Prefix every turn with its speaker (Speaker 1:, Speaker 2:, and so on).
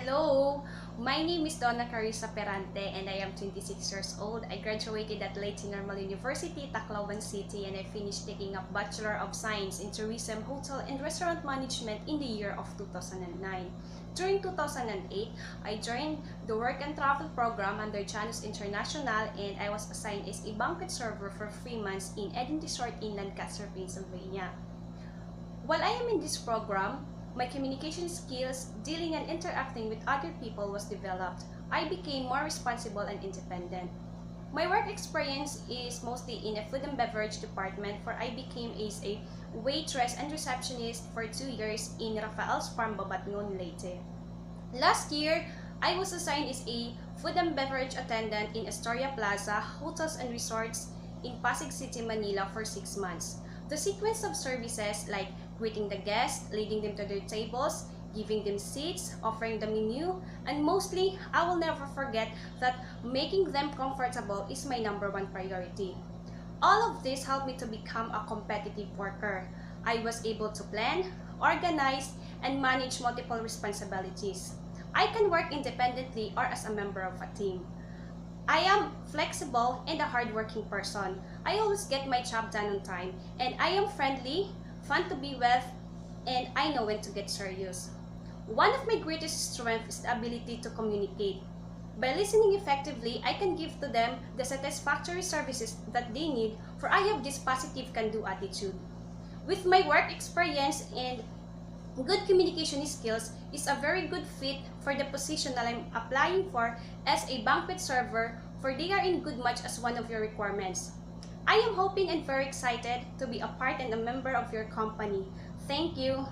Speaker 1: Hello! My name is Donna Carissa Perante and I am 26 years old. I graduated at Leyte Normal University, Tacloban City, and I finished taking up Bachelor of Science in Tourism, Hotel, and Restaurant Management in the year of 2009. During 2008, I joined the Work and Travel Program under Janus International and I was assigned as a banquet server for 3 months in Eden Resort in Lancaster, Pennsylvania. While I am in this program, my communication skills, dealing and interacting with other people was developed. I became more responsible and independent. My work experience is mostly in a food and beverage department where I became as a waitress and receptionist for 2 years in Rafael's Farm, Babatngon, Leyte. Last year, I was assigned as a food and beverage attendant in Astoria Plaza, Hotels and Resorts in Pasig City, Manila for 6 months. The sequence of services like greeting the guests, leading them to their tables, giving them seats, offering the menu, and mostly, I will never forget that making them comfortable is my #1 priority. All of this helped me to become a competitive worker. I was able to plan, organize, and manage multiple responsibilities. I can work independently or as a member of a team. I am flexible and a hardworking person. I always get my job done on time, and I am friendly, fun to be with, and I know when to get serious. One of my greatest strengths is the ability to communicate. By listening effectively, I can give to them the satisfactory services that they need, for I have this positive can-do attitude. With my work experience and good communication skills is a very good fit for the position that I'm applying for as a banquet server, for they are in good match as one of your requirements. I am hoping and very excited to be a part and a member of your company. Thank you.